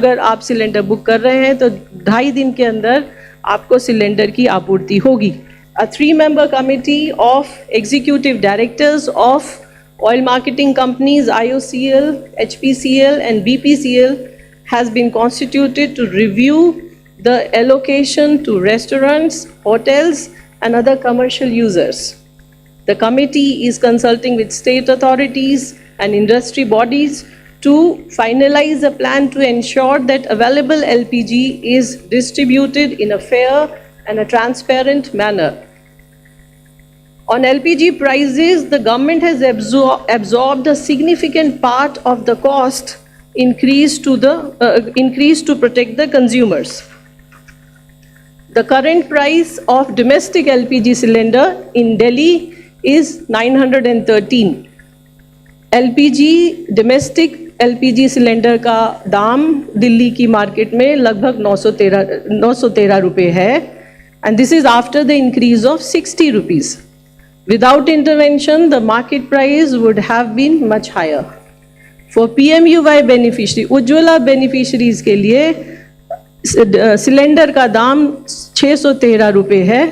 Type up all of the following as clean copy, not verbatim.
अगर आप cylinder book कर रहे हैं तो 2.5 दिन के अंदर आपको सिलेंडर की आपूर्ति होगी। A 3-member committee of executive directors of oil marketing companies IOCL, HPCL and BPCL has been constituted to review the allocation to restaurants, hotels and other commercial users. The committee is consulting with state authorities and industry bodies to finalize a plan to ensure that available LPG is distributed in a fair and a transparent manner. On LPG prices, the government has absorbed a significant part of the cost increase to protect the consumers. The current price of domestic LPG cylinder in Delhi is 913. LPG domestic LPG cylinder का दाम दिल्ली की market में लगभग 913 रुपए है, and this is after the increase of 60 rupees. Without intervention, the market price would have been much higher. For PMUY beneficiary, Ujjwala beneficiaries के लिए cylinder का दाम 613 रुपए है,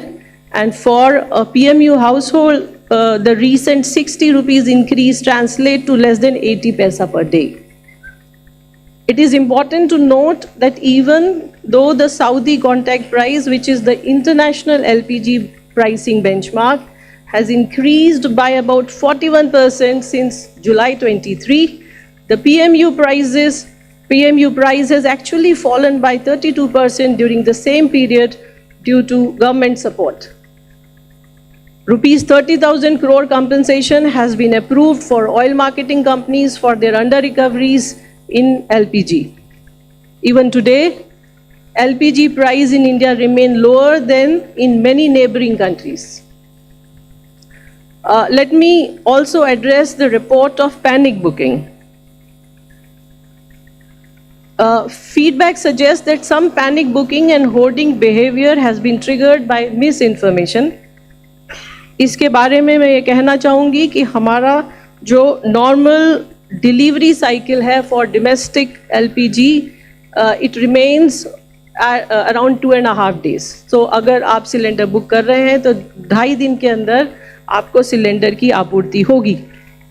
and for a PMU household, the recent 60 rupees increase translate to less than 80 paisa per day. It is important to note that even though the Saudi contact price, which is the international LPG pricing benchmark, has increased by about 41% since July 23, the PMU price has actually fallen by 32% during the same period due to government support. Rupees 30,000 crore compensation has been approved for oil marketing companies for their under-recoveries in LPG. Even today, LPG price in India remain lower than in many neighboring countries. Let me also address the report of panic booking. Feedback suggests that some panic booking and hoarding behavior has been triggered by misinformation. इसके बारे में मैं ये कहना चाहूँगी कि हमारा जो नॉर्मल डिलीवरी साइकिल है for domestic LPG, it remains around 2.5 days. सो अगर आप सिलेंडर बुक कर रहे हैं तो 2.5 दिन के अंदर आपको सिलेंडर की आपूर्ति होगी.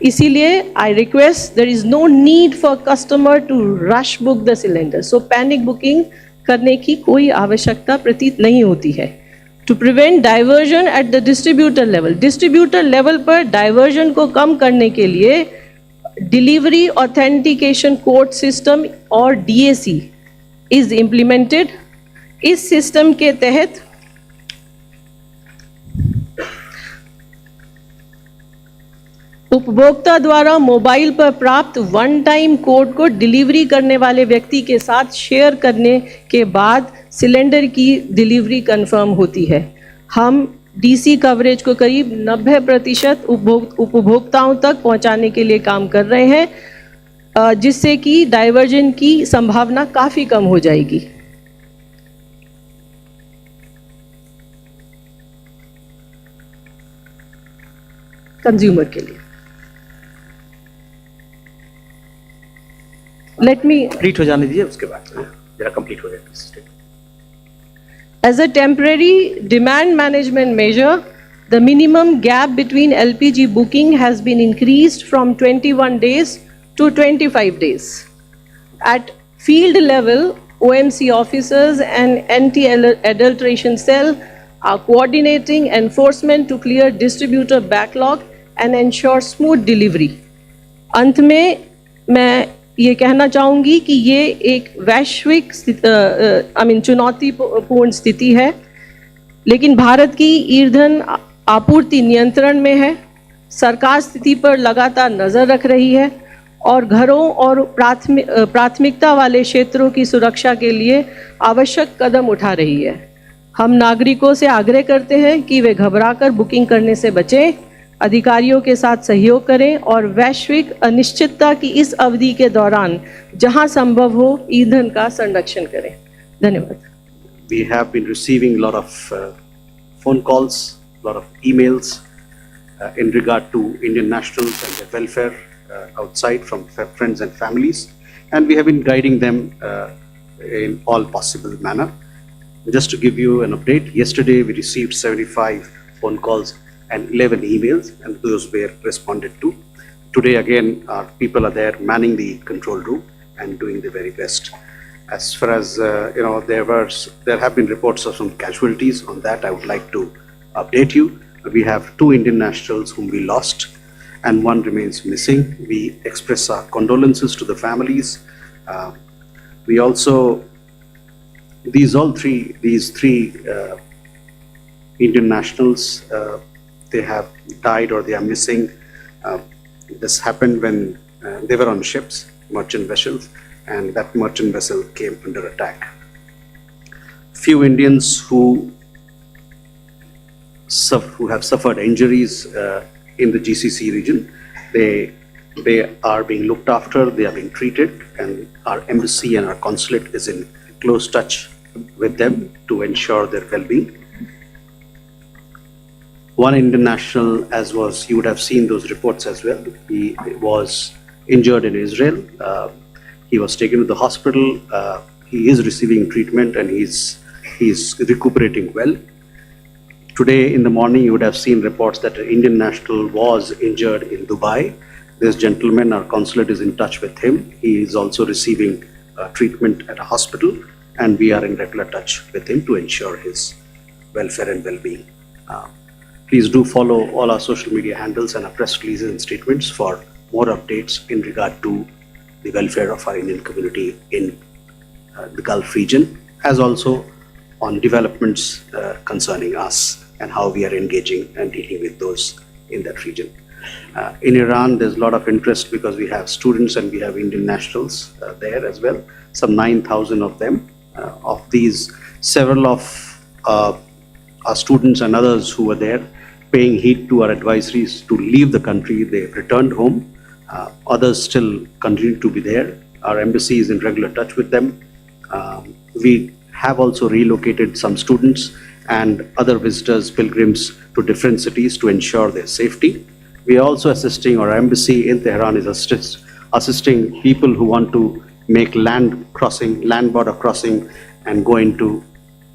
इसीलिए I request there is no need for customer to rush book the cylinder. So panic booking करने की कोई आवश्यकता प्रतीत नहीं होती है. To prevent diversion at the distributor level पर diversion को कम करने के लिए Delivery Authentication Code System और DAC is implemented. इस सिस्टम के तहत उपभोक्ता द्वारा मोबाइल पर प्राप्त वन टाइम कोड को डिलीवरी करने वाले व्यक्ति के साथ शेयर करने के बाद सिलेंडर की डिलीवरी कंफर्म होती है. हम DC कवरेज को करीब 90% उपभोक्ताओं तक पहुंचाने के लिए काम कर रहे हैं, जिससे कि डाइवर्जन की संभावना काफ़ी कम हो जाएगी. कंज्यूमर के लिए लेट मी कंप्लीट हो जाने दीजिए, उसके बाद जरा कंप्लीट हो जाए. As a temporary demand management measure, the minimum gap between LPG booking has been increased from 21 days to 25 days. At field level, OMC officers and anti-adulteration cell are coordinating enforcement to clear distributor backlog and ensure smooth delivery. अंत में मैं ये कहना चाहूँगी कि ये एक वैश्विक चुनौतीपूर्ण स्थिति है, लेकिन भारत की ईंधन आपूर्ति नियंत्रण में है. सरकार स्थिति पर लगातार नज़र रख रही है और घरों और प्राथमिकता वाले क्षेत्रों की सुरक्षा के लिए आवश्यक कदम उठा रही है. हम नागरिकों से आग्रह करते हैं कि वे घबराकर बुकिंग करने से बचें, अधिकारियों के साथ सहयोग करें और वैश्विक अनिश्चितता की इस अवधि के दौरान जहां संभव हो ईंधन का संरक्षण करें. धन्यवाद. We have been receiving a lot of phone calls, a lot of emails in regard to Indian nationals and their welfare outside from friends and families, and we have been guiding them in all possible manner. Just to give you an update, yesterday we received 75 phone calls and 11 emails, and those were responded to. Today again, our people are there manning the control room and doing the very best. As far as there have been reports of some casualties. On that, I would like to update you. We have 2 Indian nationals whom we lost, and 1 remains missing. We express our condolences to the families. We also, these three Indian nationals, they have died or they are missing. This happened when they were on ships, merchant vessels, and that merchant vessel came under attack. Few Indians who have suffered injuries in the GCC region, they are being looked after, they are being treated, and our embassy and our consulate is in close touch with them to ensure their well-being. 1 Indian national, as was, you would have seen those reports as well, he was injured in Israel. He was taken to the hospital. He is receiving treatment and he's recuperating well. Today in the morning, you would have seen reports that an Indian national was injured in Dubai. This gentleman, our consulate is in touch with him. He is also receiving treatment at a hospital, and we are in regular touch with him to ensure his welfare and well-being. Please do follow all our social media handles and our press releases and statements for more updates in regard to the welfare of our Indian community in the Gulf region, as also on developments concerning us and how we are engaging and dealing with those in that region. In Iran, there's a lot of interest because we have students and we have Indian nationals there as well, some 9,000 of them. Of these, several of our students and others who were there paying heed to our advisories to leave the country, they've returned home. Others still continue to be there. Our embassy is in regular touch with them. We have also relocated some students and other visitors, pilgrims to different cities to ensure their safety. We are also assisting, our embassy in Tehran is assisting people who want to make land border crossing and go into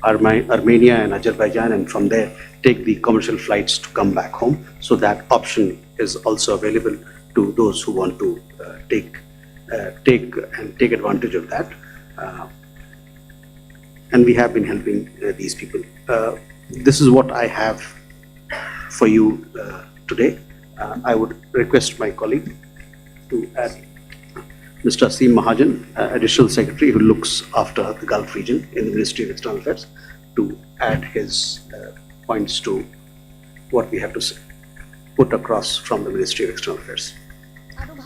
Armenia and Azerbaijan, and from there take the commercial flights to come back home. So that option is also available to those who want to take advantage of that. And we have been helping these people. This is what I have for you today. I would request my colleague to add Mr. Aseem Mahajan, Additional Secretary who looks after the Gulf region in the Ministry of External Affairs, to add his points to what we have to say, put across from the Ministry of External Affairs.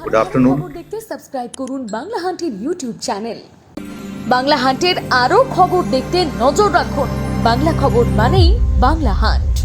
Good afternoon. খবর দেখতে subscribe করুন Bangla হান্টের YouTube channel. Bangla হান্টের আরো খবর দেখতে নজর রাখুন। বাংলা খবর মানেই বাংলা হান্ট।